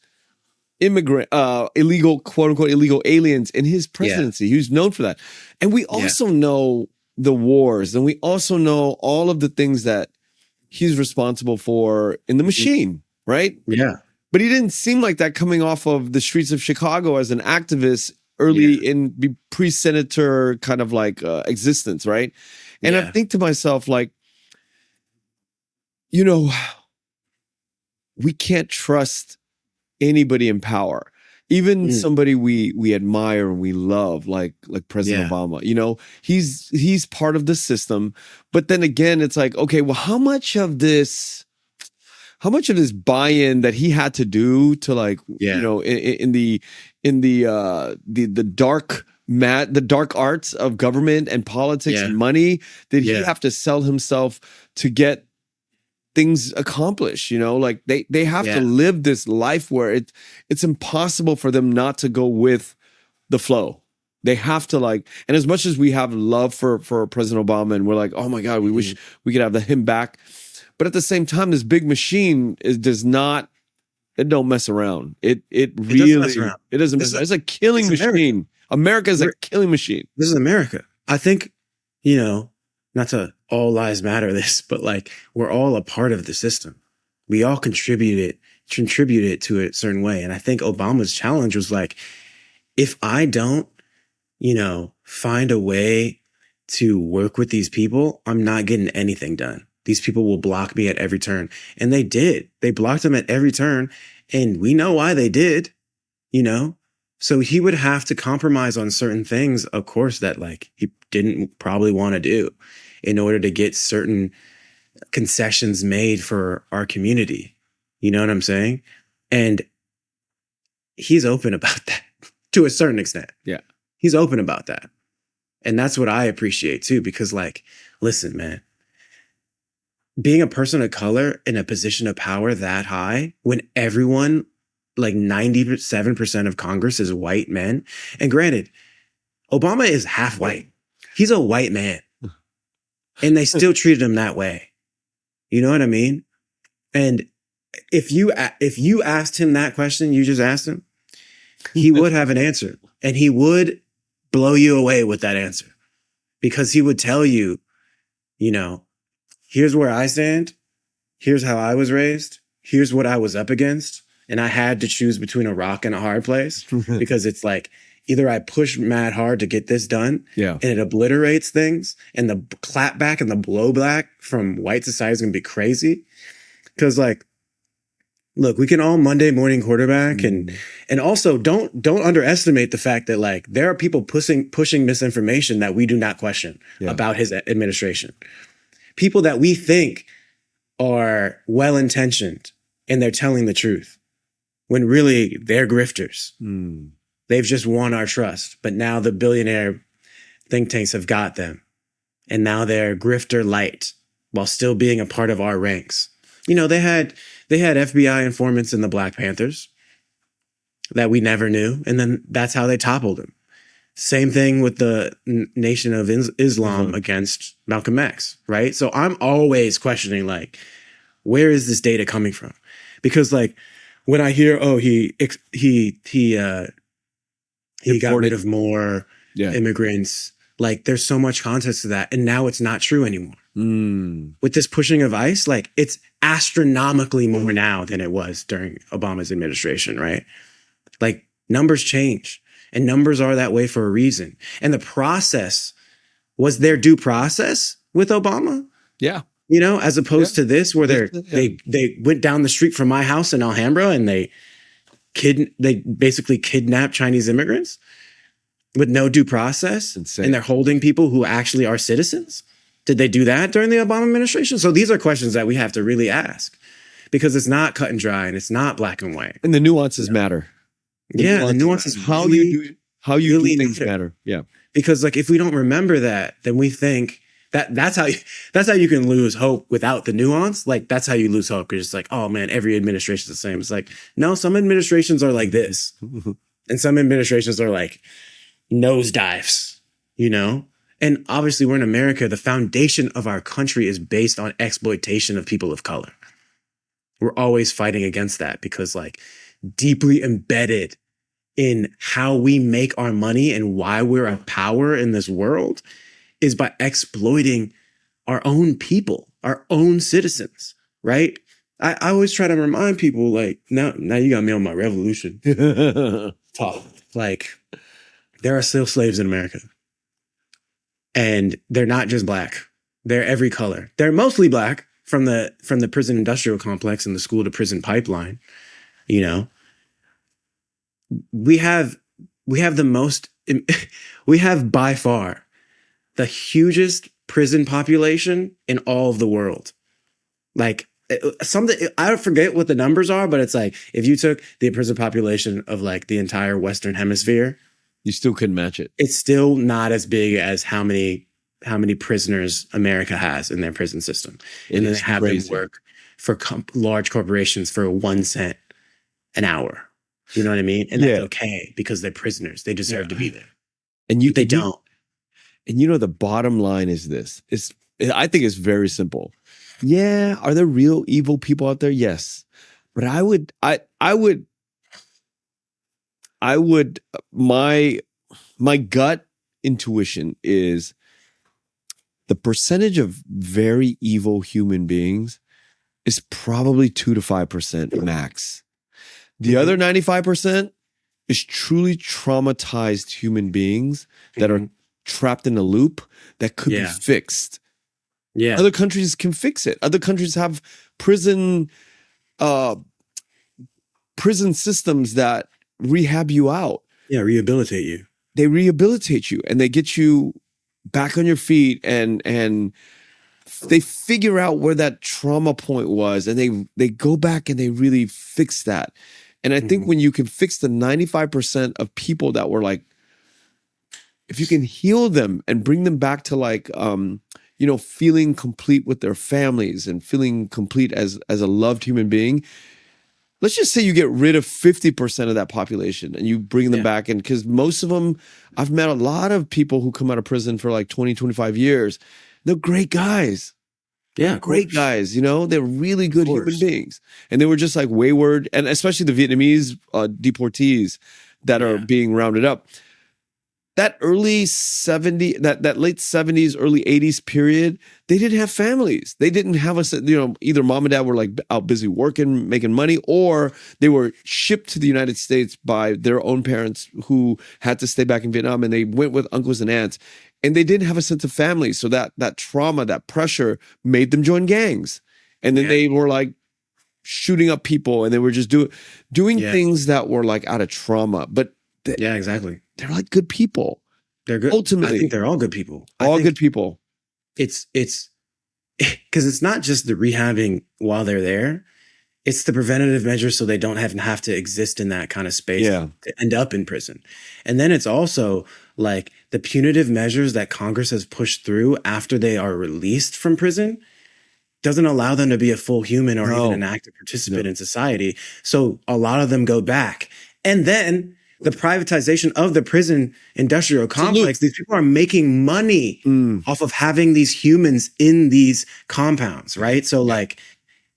illegal, quote unquote, illegal aliens in his presidency. He was known for that. And we also know the wars, and we also know all of the things that he's responsible for in the machine, right? Yeah. But he didn't seem like that coming off of the streets of Chicago as an activist early in pre-senator kind of like existence, right? And I think to myself, like, we can't trust anybody in power, even somebody we admire and we love, like President Obama. He's part of the system, but then again, it's like, okay, well, how much of this buy-in that he had to do to like, in the dark arts of government and politics and money, did he have to sell himself to get things accomplished? Like they have to live this life where it's impossible for them not to go with the flow. They have to like, and as much as we have love for President Obama and we're like, oh my God, we wish we could have him back. But at the same time, this big machine it don't mess around. It really doesn't mess around. It's a killing machine. America is a killing machine. This is America. I think, not to all lives matter this, but like we're all a part of the system. We all contribute it to a certain way. And I think Obama's challenge was like, if I don't, find a way to work with these people, I'm not getting anything done. These people will block me at every turn. And they did. They blocked him at every turn. And we know why they did, So he would have to compromise on certain things, of course, that like he didn't probably want to do in order to get certain concessions made for our community. You know what I'm saying? And he's open about that to a certain extent. Yeah. He's open about that. And that's what I appreciate too, because like, listen, man, being a person of color in a position of power that high when everyone, like 97% of Congress is white men. And granted, Obama is half white. He's a white man. And they still treated him that way. You know what I mean? And if you asked him that question you just asked him, he would have an answer. And he would blow you away with that answer. Because he would tell you, here's where I stand. Here's how I was raised. Here's what I was up against. And I had to choose between a rock and a hard place because it's like, either I push mad hard to get this done and it obliterates things, and the clapback and the blowback from white society is going to be crazy. Because like, look, we can all Monday morning quarterback and also don't underestimate the fact that like there are people pushing misinformation that we do not question about his administration. People that we think are well-intentioned and they're telling the truth. when really they're grifters. Mm. They've just won our trust. But now the billionaire think tanks have got them. And now they're grifter light while still being a part of our ranks. You know, they had FBI informants in the Black Panthers that we never knew. And then that's how they toppled him. Same thing with the Nation of Islam against Malcolm X, right? So I'm always questioning, like, where is this data coming from? Because, like, when I hear, oh, he got rid of more immigrants, like, there's so much context to that, and now it's not true anymore. With this pushing of ICE, like, it's astronomically more now than it was during Obama's administration, right? Like, numbers change. And numbers are that way for a reason. And the process, was there due process with Obama? Yeah. You know, as opposed to this, where they went down the street from my house in Alhambra and they basically kidnapped Chinese immigrants with no due process. Insane. And they're holding people who actually are citizens. Did they do that during the Obama administration? So these are questions that we have to really ask, because it's not cut and dry and it's not black and white. And the nuances matter. The nuances, how you do things matter. Yeah. Because, like, if we don't remember that, then we think that's how you can lose hope without the nuance. Like, that's how you lose hope. Because it's like, oh man, every administration is the same. It's like, no, some administrations are like this. And some administrations are like nosedives, you know? And obviously we're in America. The foundation of our country is based on exploitation of people of color. We're always fighting against that, because, like, deeply embedded in how we make our money and why we're a power in this world is by exploiting our own people, our own citizens, right? I always try to remind people, like, now you got me on my revolution. Like, there are still slaves in America. And they're not just black. They're every color. They're mostly black from the prison industrial complex and the school to prison pipeline. You know, we have the most, we have by far the hugest prison population in all of the world. Like, something, I forget what the numbers are, but it's like, if you took the prison population of, like, the entire Western Hemisphere, you still couldn't match it. It's still not as big as how many prisoners America has in their prison system. And then they have them work for large corporations for 1 cent an hour. You know what I mean? And that's okay, because they're prisoners. They deserve to be there. And they don't. And, you know, the bottom line is this. I think it's very simple. Yeah. Are there real evil people out there? Yes. But my gut intuition is the percentage of very evil human beings is probably 2 to 5% max. The other 95% is truly traumatized human beings that are trapped in a loop that could be fixed. Yeah. Other countries can fix it. Other countries have prison systems that rehab you out. Yeah, rehabilitate you. They rehabilitate you and they get you back on your feet, and they figure out where that trauma point was, and they go back and they really fix that. And I think when you can fix the 95% of people that were like, if you can heal them and bring them back to, like, you know, feeling complete with their families and feeling complete as a loved human being. Let's just say you get rid of 50% of that population and you bring them back. And because most of them, I've met a lot of people who come out of prison for like 20, 25 years. They're great guys. Yeah, great guys. You know, they're really good human beings. And they were just like wayward, and especially the Vietnamese deportees that are being rounded up. That early 70s, that late 70s, early 80s period, they didn't have families. They didn't have either mom and dad were like out busy working, making money, or they were shipped to the United States by their own parents who had to stay back in Vietnam, and they went with uncles and aunts, and they didn't have a sense of family. So that trauma, that pressure made them join gangs. And then they were like shooting up people, and they were just doing things that were like out of trauma. But exactly. They're like good people. They're good. Ultimately, I think they're all good people. All good people. It's because it's not just the rehabbing while they're there. it's the preventative measures so they don't have to exist in that kind of space Yeah. to end up in prison. And then it's also like the punitive measures that Congress has pushed through after they are released from prison doesn't allow them to be a full human or even an active participant in society. So a lot of them go back. And then the privatization of the prison industrial complex, these people are making money off of having these humans in these compounds, right? So like,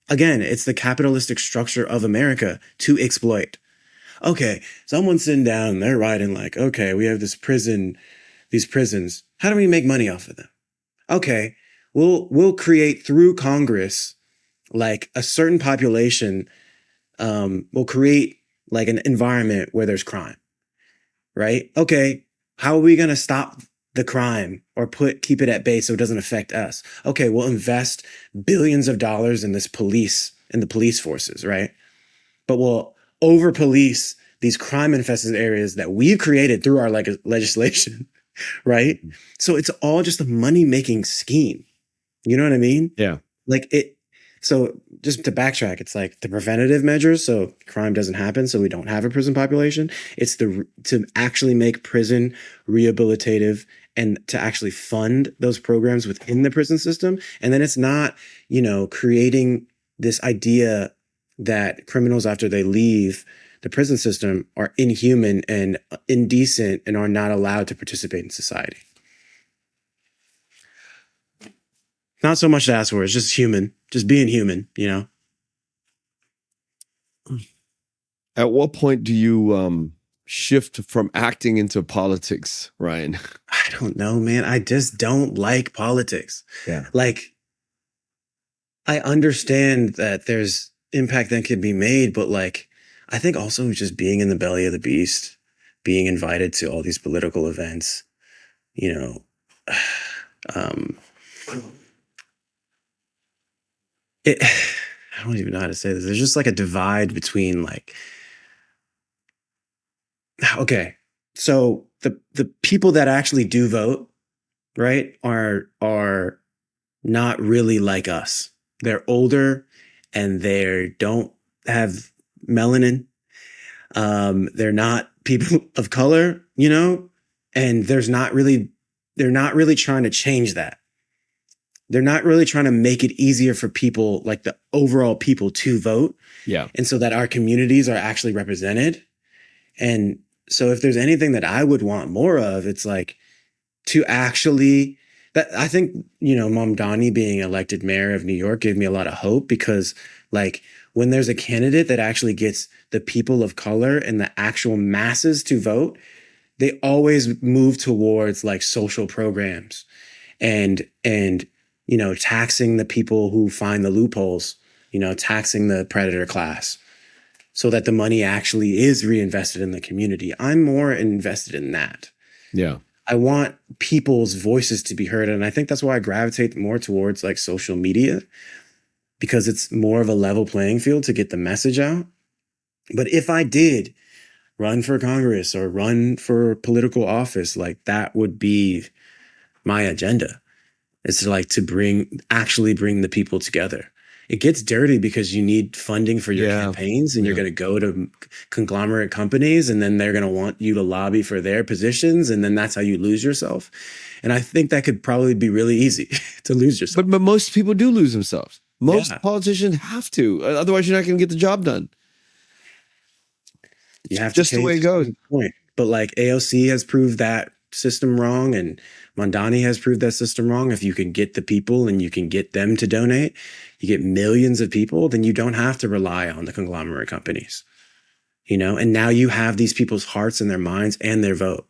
again, it's the capitalistic structure of America to exploit. Okay, someone's sitting down and they're writing like, okay, we have these prisons. How do we make money off of them? Okay, we'll create through Congress like a certain population. We'll create like an environment where there's crime, right? Okay, how are we going to stop the crime or keep it at bay so it doesn't affect us? Okay, we'll invest billions of dollars in the police forces, right? But we'll over police these crime infested areas that we've created through our legislation, right? So it's all just a money making scheme. You know what I mean? Yeah. Like it. So just to backtrack, it's like the preventative measures so crime doesn't happen, so we don't have a prison population. It's to actually make prison rehabilitative and to actually fund those programs within the prison system. And then it's not, creating this idea that criminals after they leave the prison system are inhuman and indecent and are not allowed to participate in society. Not so much to ask for. It's just human, just being human, At what point do you shift from acting into politics, Ryan? I don't know, man. I just don't like politics. Yeah. Like, I understand that there's impact that can be made, but like, I think also just being in the belly of the beast, being invited to all these political events, I don't even know how to say this. There's just like a divide between like, okay, so the people that actually do vote, right, are not really like us. They're older and they don't have melanin. They're not people of color, and they're not really trying to change that. They're not really trying to make it easier for people, like the overall people, to vote. Yeah. And so that our communities are actually represented. And so if there's anything that I would want more of, it's like to actually, that I think, Mamdani being elected mayor of New York gave me a lot of hope, because like when there's a candidate that actually gets the people of color and the actual masses to vote, they always move towards like social programs and taxing the people who find the loopholes, taxing the predator class so that the money actually is reinvested in the community. I'm more invested in that. Yeah. I want people's voices to be heard. And I think that's why I gravitate more towards like social media, because it's more of a level playing field to get the message out. But if I did run for Congress or run for political office, like that would be my agenda. It's like to actually bring the people together. It gets dirty because you need funding for your campaigns, and you're going to go to conglomerate companies, and then they're going to want you to lobby for their positions. And then that's how you lose yourself. And I think that could probably be really easy to lose yourself. But most people do lose themselves. Most politicians have to. Otherwise, you're not going to get the job done. You have just to the way it goes. Point. But like AOC has proved that system wrong, and Mamdani has proved that system wrong. If you can get the people and you can get them to donate, you get millions of people, then you don't have to rely on the conglomerate companies, and now you have these people's hearts and their minds and their vote.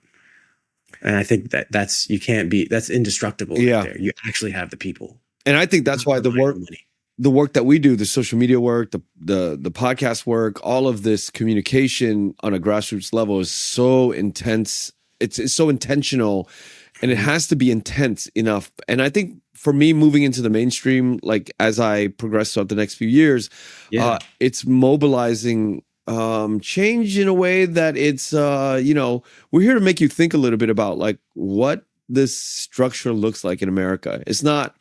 And I think that's indestructible. Yeah. Right there. You actually have the people. And I think that's why the work that we do, the social media work, the podcast work, all of this communication on a grassroots level is so intense. It's so intentional, and it has to be intense enough. And I think for me, moving into the mainstream, like as I progress throughout the next few years, it's mobilizing change in a way that it's, we're here to make you think a little bit about like what this structure looks like in America. It's not,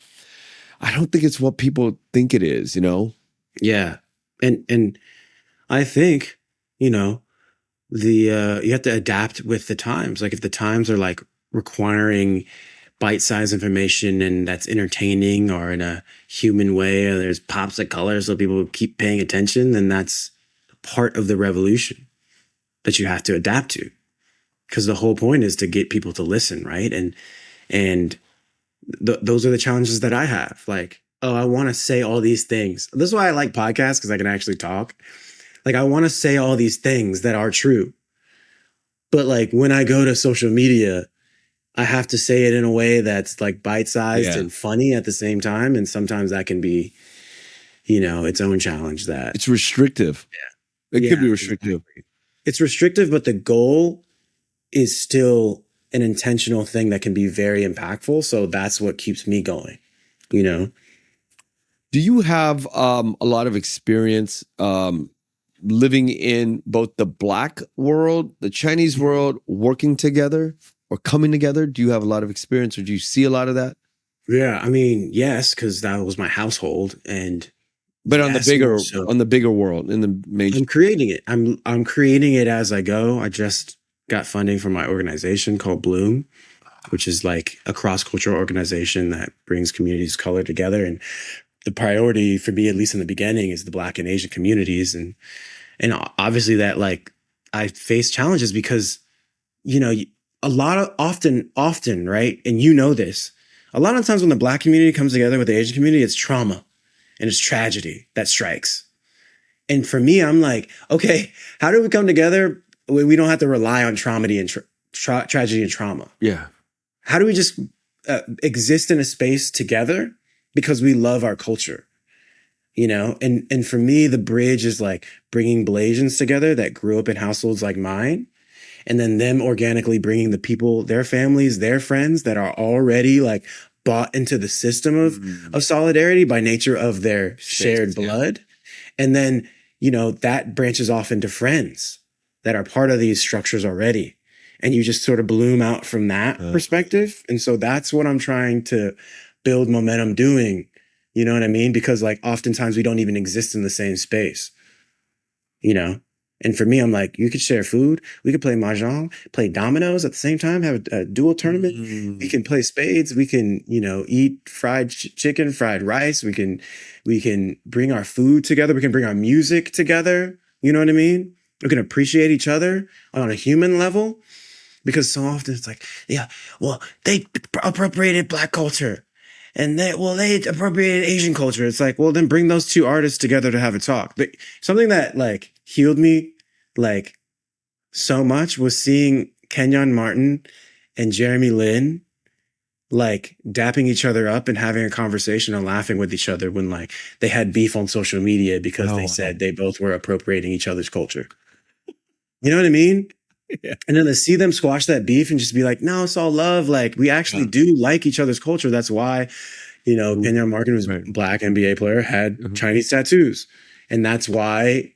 I don't think it's what people think it is, Yeah. And I think, you know, you have to adapt with the times. Like if the times are like requiring bite-sized information and that's entertaining or in a human way, or there's pops of color so people keep paying attention, then that's part of the revolution that you have to adapt to. Because the whole point is to get people to listen, right? And those are the challenges that I have. Like, oh, I want to say all these things. This is why I like podcasts, because I can actually talk. Like, I want to say all these things that are true. But like when I go to social media, I have to say it in a way that's like bite-sized and funny at the same time. And sometimes that can be, its own challenge. That It's restrictive. It could be restrictive. Exactly. It's restrictive, but the goal is still an intentional thing that can be very impactful. So that's what keeps me going, Do you have a lot of experience living in both the Black world, the Chinese world, working together or coming together? Do you have a lot of experience, or do you see a lot of that? Yeah, I mean, yes, because that was my household, but on the bigger world, in the major. I'm creating it. I'm creating it as I go. I just got funding from my organization called Bloom, which is like a cross-cultural organization that brings communities of color together. And the priority for me, at least in the beginning, is the Black and Asian communities. And obviously that, like, I face challenges because, a lot of often, right? And this, a lot of times when the Black community comes together with the Asian community, it's trauma and it's tragedy that strikes. And for me, I'm like, okay, how do we come together when we don't have to rely on tragedy and trauma? Yeah. How do we just exist in a space together because we love our culture? And for me, the bridge is like bringing Blasians together that grew up in households like mine, and then them organically bringing the people, their families, their friends that are already like bought into the system of solidarity by nature of their shared blood. And then, that branches off into friends that are part of these structures already. And you just sort of bloom out from that perspective. And so that's what I'm trying to build momentum doing. You know what I mean? Because like oftentimes we don't even exist in the same space, And for me, I'm like, you could share food. We could play mahjong, play dominoes at the same time, have a dual tournament. We can play spades. We can, eat fried chicken, fried rice. We can bring our food together. We can bring our music together. You know what I mean? We can appreciate each other on a human level, because so often it's like, yeah, well, they appropriated Black culture. And they appropriated Asian culture. It's like, well, then bring those two artists together to have a talk. But something that like healed me like so much was seeing Kenyon Martin and Jeremy Lin like dapping each other up and having a conversation and laughing with each other when like they had beef on social media because they said they both were appropriating each other's culture. You know what I mean? Yeah. And then to see them squash that beef and just be like, no, it's all love. Like we actually do like each other's culture. That's why, Kenyon Martin was Black NBA player, had Chinese tattoos. And that's why,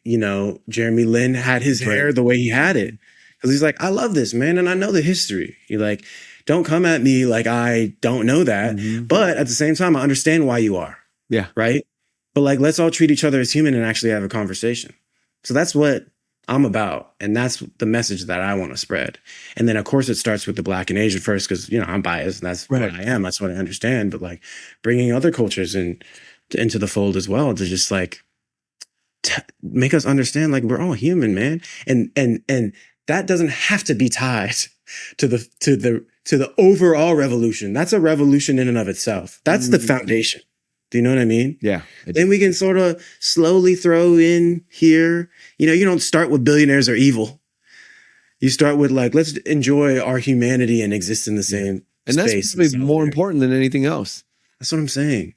Jeremy Lin had his hair the way he had it. Because he's like, I love this, man. And I know the history. You're like, don't come at me like I don't know that. But at the same time, I understand why you are. Yeah. Right. But like, let's all treat each other as human and actually have a conversation. So that's what I'm about. And that's the message that I want to spread. And then of course it starts with the Black and Asian first, because, I'm biased and that's what I am. That's what I understand. But like bringing other cultures into the fold as well, to just like make us understand, like we're all human, man. And that doesn't have to be tied to the overall revolution. That's a revolution in and of itself. That's the foundation. Do you know what I mean? Yeah. Then we can sort of slowly throw in here. You don't start with billionaires are evil. You start with like, let's enjoy our humanity and exist in the same and space. That's probably more important than anything else. That's what I'm saying,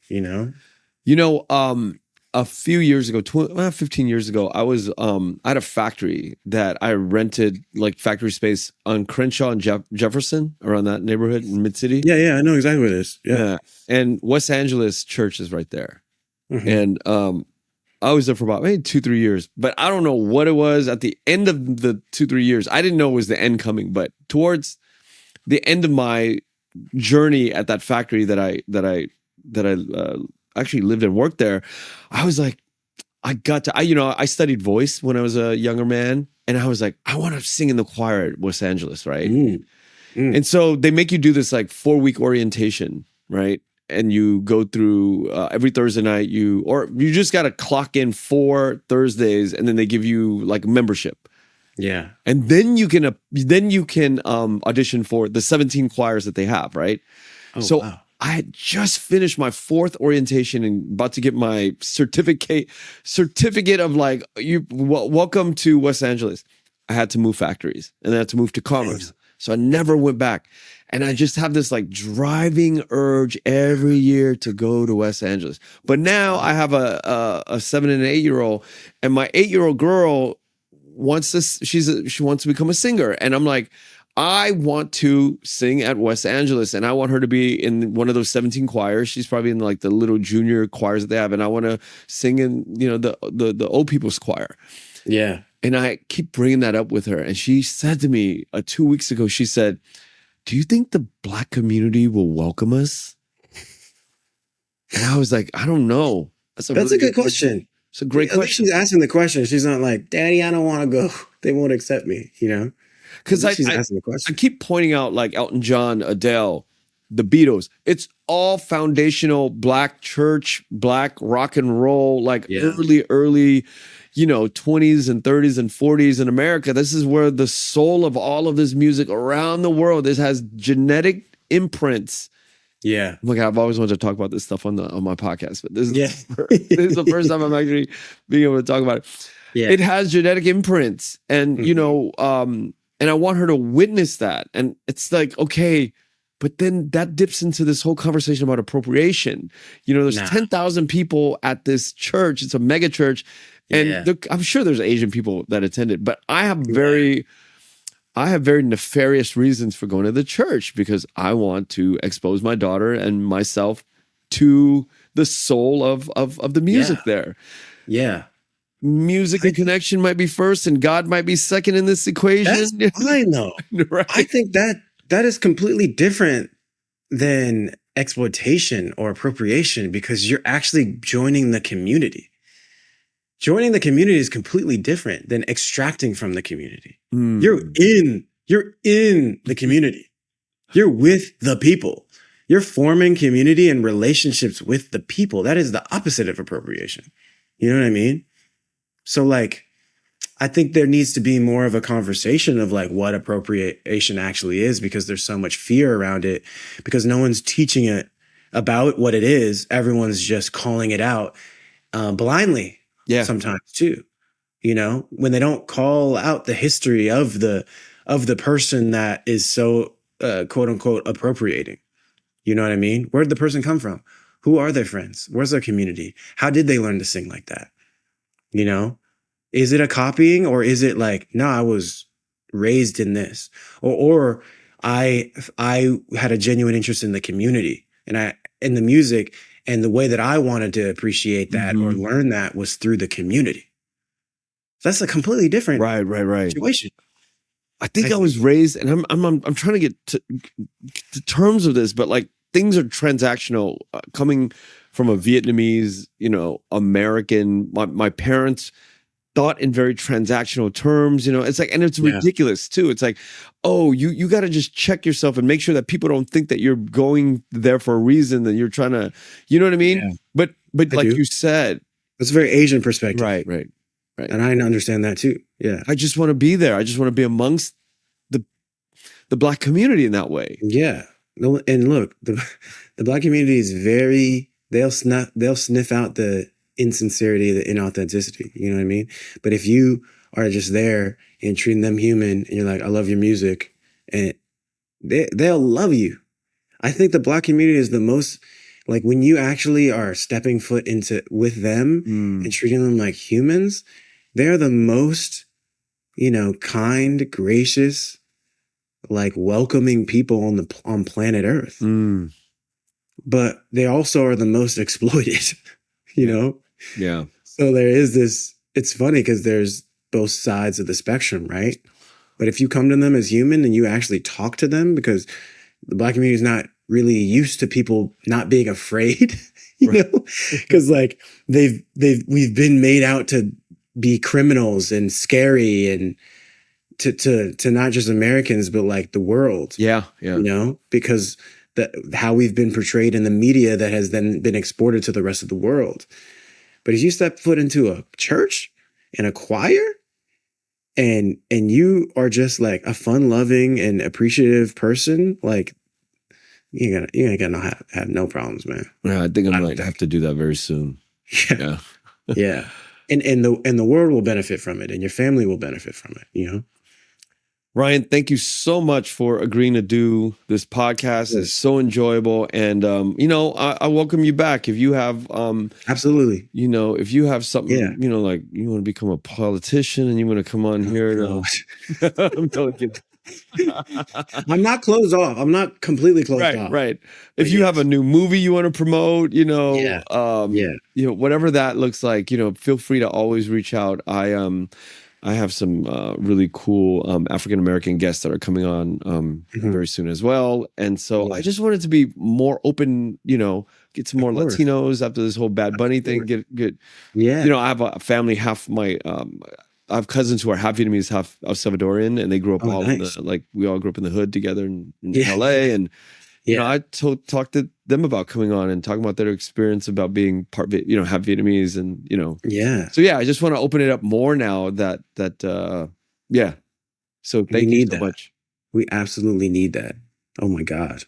A few years ago, 15 years ago, I was at a factory that I rented, like factory space on Crenshaw and Jefferson, around that neighborhood in Mid-City. Yeah, I know exactly what it is. Yeah. And West Angeles Church is right there. And I was there for about maybe 2-3 years, but I don't know what it was at the end of the 2-3 years. I didn't know it was the end coming, but towards the end of my journey at that factory that I actually lived and worked there, I was like, I studied voice when I was a younger man, and I was like, I want to sing in the choir at Los Angeles, right? And so they make you do this like 4-week orientation, right? And you go through every Thursday night, you just got to clock in 4 Thursdays, and then they give you like membership. Yeah. And then you can audition for the 17 choirs that they have, right? Oh, so wow. I had just finished my 4th orientation and about to get my certificate of like, welcome to Los Angeles. I had to move factories, and then I had to move to Commerce. So I never went back. And I just have this like driving urge every year to go to Los Angeles. But now I have a 7 and an 8-year-old, and my 8-year-old girl wants to, she wants to become a singer. And I'm like, I want to sing at Los Angeles, and I want her to be in one of those 17 choirs. She's probably in like the little junior choirs that they have, and I want to sing in, the old people's choir. Yeah. And I keep bringing that up with her, and she said to me 2 weeks ago, she said, "Do you think the Black community will welcome us?" And I was like, I don't know. That's a good question. It's a great question. She's asking the question. She's not like, "Daddy, I don't want to go. They won't accept me," Because she's asking the question. I keep pointing out like Elton John, Adele, the Beatles. It's all foundational Black church, Black rock and roll, like early, 20s and 30s and 40s in America. This is where the soul of all of this music around the world, this has genetic imprints. Yeah. Look, I've always wanted to talk about this stuff on my podcast, but this is the first time I'm actually being able to talk about it. Yeah. It has genetic imprints, and and I want her to witness that. And it's like, okay, but then that dips into this whole conversation about appropriation. There's 10,000 people at this church. It's a mega church. And I'm sure there's Asian people that attended, but I have very nefarious reasons for going to the church, because I want to expose my daughter and myself to the soul of the music there. Yeah. Music and connection might be first, and God might be second in this equation. That's fine, though. Right? I think that is completely different than exploitation or appropriation, because you're actually joining the community. Joining the community is completely different than extracting from the community. You're in the community. You're with the people. You're forming community and relationships with the people. That is the opposite of appropriation. You know what I mean? So like, I think there needs to be more of a conversation of like what appropriation actually is, because there's so much fear around it, because no one's teaching it about what it is. Everyone's just calling it out blindly. Yeah. Sometimes too, when they don't call out the history of the person that is so quote unquote appropriating. You know what I mean? Where'd the person come from? Who are their friends? Where's their community? How did they learn to sing like that? Is it a copying, or is it like, no, I was raised in this, or I had a genuine interest in the community and in the music, and the way that I wanted to appreciate that or learn that was through the community. That's a completely different situation. I think I was raised, and I'm trying to get to terms of this, but like things are transactional. Coming from a Vietnamese, American, my parents thought in very transactional terms, it's like, and it's ridiculous too. It's like, oh, you got to just check yourself and make sure that people don't think that you're going there for a reason, that you're trying to, you know what I mean? Yeah. But like you said, it's a very Asian perspective. Right. And I understand that too. Yeah. I just want to be there. I just want to be amongst the Black community in that way. Yeah. And look, the Black community is they'll sniff out the insincerity, the inauthenticity, you know what I mean? But if you are just there and treating them human, and you're like, I love your music, and they'll love you. I think the Black community is the most, like, when you actually are stepping foot into with them and treating them like humans, they're the most, kind, gracious, like welcoming people on planet Earth. But they also are the most exploited, Yeah. So there is this, it's funny because there's both sides of the spectrum, right? But if you come to them as human and you actually talk to them, because the Black community is not really used to people not being afraid, you know, because like we've been made out to be criminals and scary and to not just Americans, but like the world. Yeah. You know, because how we've been portrayed in the media that has then been exported to the rest of the world. But as you step foot into a church and a choir, and you are just like a fun-loving and appreciative person, like you ain't gonna have no problems, man. Yeah, I think I might have to do that very soon. Yeah. Yeah. And the world will benefit from it, and your family will benefit from it, you know? Ryan, thank you so much for agreeing to do this podcast. It's so enjoyable. And, you know, I welcome you back. If you have, absolutely, you know, if you have something, you know, like you want to become a politician and you want to come on here. I'm totally kidding. I'm not closed off. I'm not completely closed off. Right. If you have a new movie you want to promote, you know, you know, whatever that looks like, you know, feel free to always reach out. I have some really cool African-American guests that are coming on very soon as well. And so I just wanted to be more open, you know, get some more Latinos after this whole Bad Bunny thing. Get you know, I have a family, half my I have cousins who are half Vietnamese, half El Salvadorian, and they grew up all in the, like we all grew up in the hood together in LA. And you know, I talked to them about coming on and talking about their experience about being part, you know, half Vietnamese, and you know, So I just want to open it up more now. So thank you so much. We absolutely need that. Oh my God,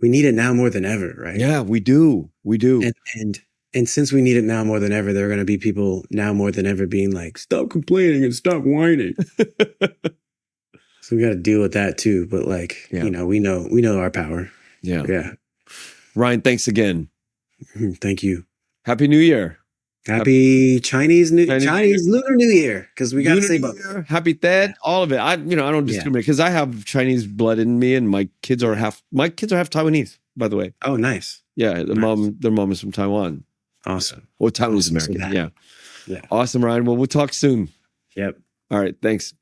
we need it now more than ever, right? Yeah, we do. And since we need it now more than ever, there are going to be people now more than ever being like, stop complaining and stop whining. So we got to deal with that too. But like, you know, we know our power. Yeah. Ryan, thanks again. Thank you. Happy New Year. Happy Chinese Lunar New Year. Cause we got to say both. Happy Tet, all of it. I don't discriminate because I have Chinese blood in me, and my kids are half Taiwanese, by the way. Oh, nice. Yeah. Their mom is from Taiwan. Awesome. Well, Taiwanese American. Yeah. Awesome, Ryan. Well, we'll talk soon. Yep. All right. Thanks.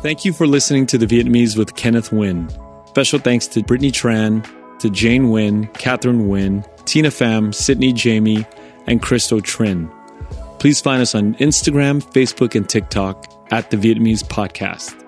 Thank you for listening to The Vietnamese with Kenneth Nguyen. Special thanks to Brittany Tran, to Jane Nguyen, Catherine Nguyen, Tina Pham, Sydney Jamie, and Christo Trin. Please find us on Instagram, Facebook, and TikTok at The Vietnamese Podcast.